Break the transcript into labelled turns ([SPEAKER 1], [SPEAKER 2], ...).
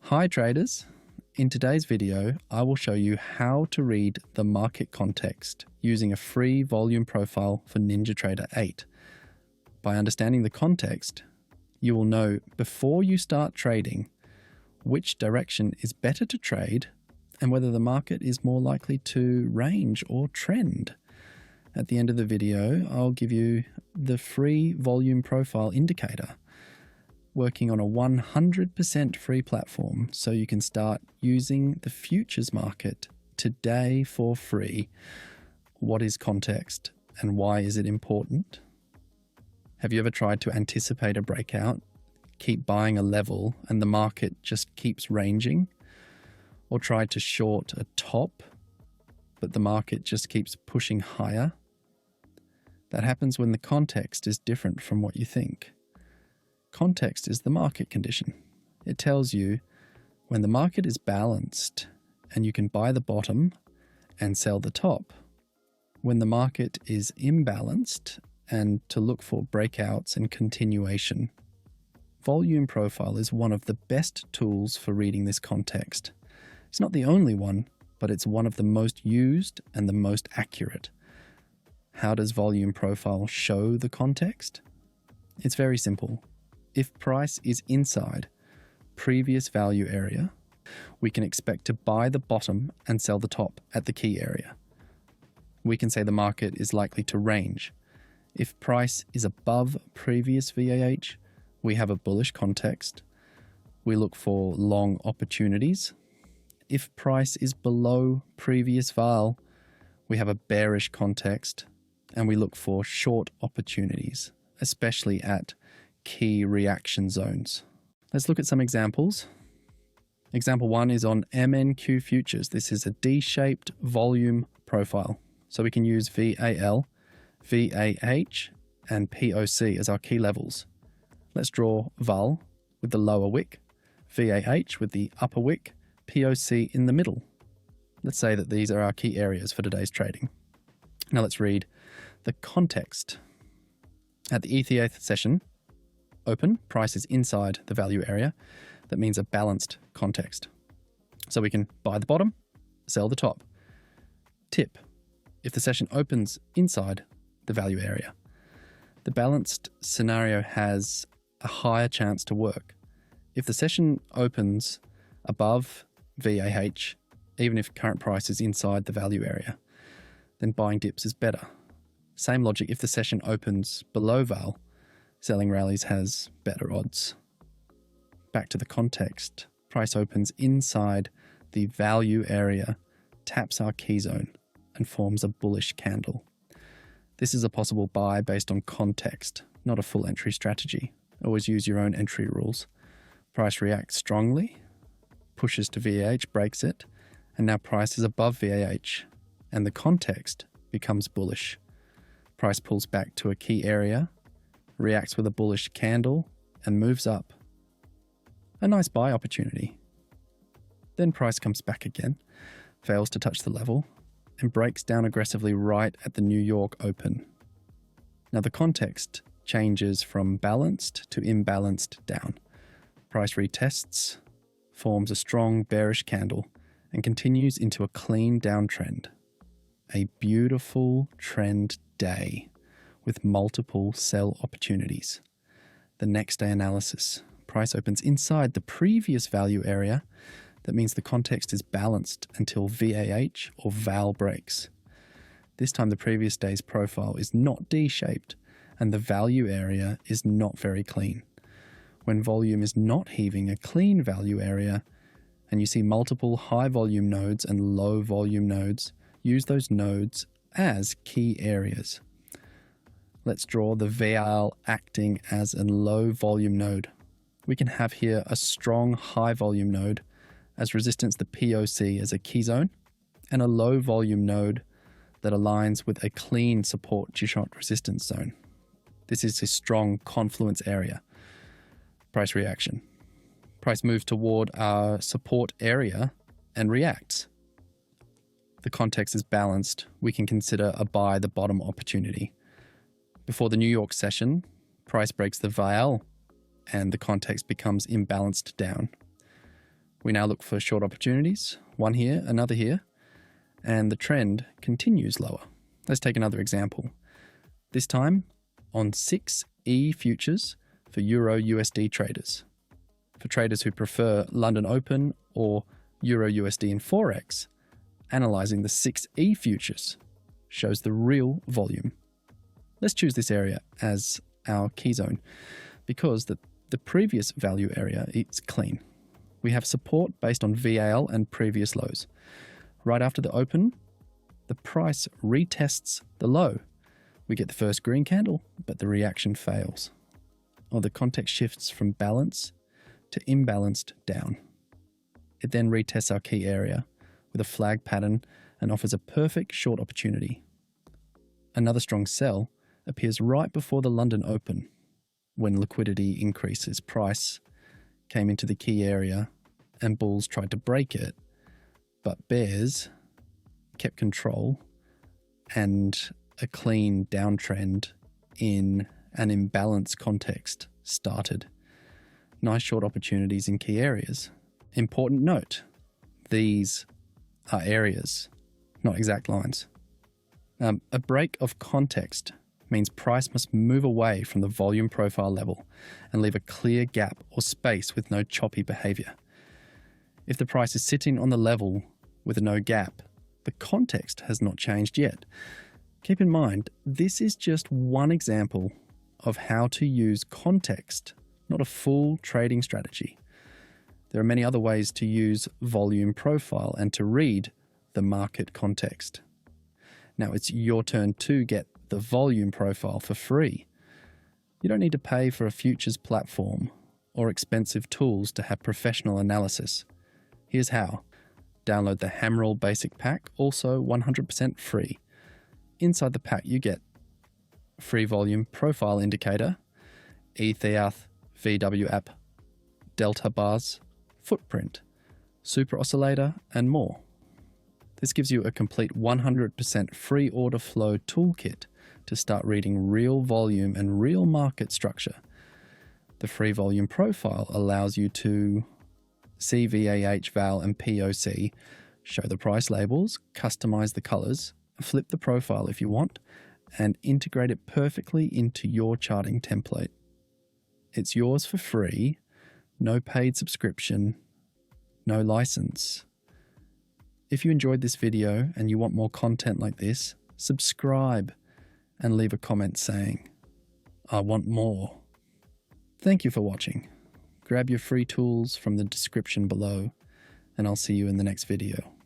[SPEAKER 1] Hi traders, in today's video I will show you how to read the market context using a free volume profile for NinjaTrader 8. By understanding the context, you will know before you start trading which direction is better to trade and whether the market is more likely to range or trend. At the end of the video, I'll give you the free volume profile indicator, working on a 100% free platform so you can start using the futures market today for free. What is context and why is it important? Have you ever tried to anticipate a breakout, keep buying a level and the market just keeps ranging? Or tried to short a top, but the market just keeps pushing higher? That happens when the context is different from what you think. Context is the market condition. It tells you when the market is balanced and you can buy the bottom and sell the top. When the market is imbalanced and to look for breakouts and continuation. Volume profile is one of the best tools for reading this context. It's not the only one, but it's one of the most used and the most accurate. How does volume profile show the context? It's very simple. If price is inside previous value area, we can expect to buy the bottom and sell the top at the key area. We can say the market is likely to range. If price is above previous VAH, we have a bullish context. We look for long opportunities. If price is below previous VAL, we have a bearish context and we look for short opportunities, especially at key reaction zones. Let's look at some examples. Example 1 is on MNQ futures. This is a D-shaped volume profile. So we can use VAL, VAH, and POC as our key levels. Let's draw VAL with the lower wick, VAH with the upper wick, POC in the middle. Let's say that these are our key areas for today's trading. Now let's read the context. At the ETH session, open, price is inside the value area. That means a balanced context. So we can buy the bottom, sell the top. Tip: if the session opens inside the value area, the balanced scenario has a higher chance to work. If the session opens above VAH, even if current price is inside the value area, then buying dips is better. Same logic if the session opens below VAL, selling rallies has better odds. Back to the context. Price opens inside the value area, taps our key zone, and forms a bullish candle. This is a possible buy based on context, not a full entry strategy. Always use your own entry rules. Price reacts strongly, pushes to VAH, breaks it, and now price is above VAH, and the context becomes bullish. Price pulls back to a key area, reacts with a bullish candle, and moves up. A nice buy opportunity. Then price comes back again, fails to touch the level, and breaks down aggressively right at the New York Open. Now the context changes from balanced to imbalanced down. Price retests, forms a strong bearish candle, and continues into a clean downtrend. A beautiful trend day with multiple sell opportunities. The next day analysis. Price opens inside the previous value area. That means the context is balanced until VAH or VAL breaks. This time the previous day's profile is not D-shaped and the value area is not very clean. When volume is not heaving a clean value area and you see multiple high volume nodes and low volume nodes, use those nodes as key areas. Let's draw the VAL acting as a low volume node. We can have here a strong high volume node as resistance, the POC as a key zone, and a low volume node that aligns with a clean support G-shot resistance zone. This is a strong confluence area. Price reaction. Price moves toward our support area and reacts. The context is balanced. We can consider a buy the bottom opportunity. Before the New York session, price breaks the VAL and the context becomes imbalanced down. We now look for short opportunities, one here, another here, and the trend continues lower. Let's take another example. This time on 6E futures for Euro USD traders. For traders who prefer London Open or Euro USD in Forex, analyzing the 6E futures shows the real volume. Let's choose this area as our key zone because the previous value area is clean. We have support based on VAL and previous lows. Right after the open, the price retests the low. We get the first green candle, but the reaction fails. Or the context shifts from balance to imbalanced down. It then retests our key area with a flag pattern and offers a perfect short opportunity. Another strong sell appears right before the London Open. When liquidity increases, price came into the key area and bulls tried to break it, but bears kept control and a clean downtrend in an imbalanced context started. Nice short opportunities in key areas. Important note, these are areas, not exact lines. A break of context means price must move away from the volume profile level and leave a clear gap or space with no choppy behavior. If the price is sitting on the level with no gap, the context has not changed yet. Keep in mind, this is just one example of how to use context, not a full trading strategy. There are many other ways to use volume profile and to read the market context. Now it's your turn to get the volume profile for free. You don't need to pay for a futures platform or expensive tools to have professional analysis. Here's how. Download the Hameral Basic Pack, also 100% free. Inside the pack you get free volume profile indicator, ETH, VWAP, delta bars, footprint, super oscillator, and more. This gives you a complete 100% free order flow toolkit to start reading real volume and real market structure. The free volume profile allows you to see VAH, VAL, and POC, show the price labels, customize the colors, flip the profile if you want, and integrate it perfectly into your charting template. It's yours for free, no paid subscription, no license. If you enjoyed this video and you want more content like this, subscribe and leave a comment saying, "I want more." Thank you for watching. Grab your free tools from the description below, and I'll see you in the next video.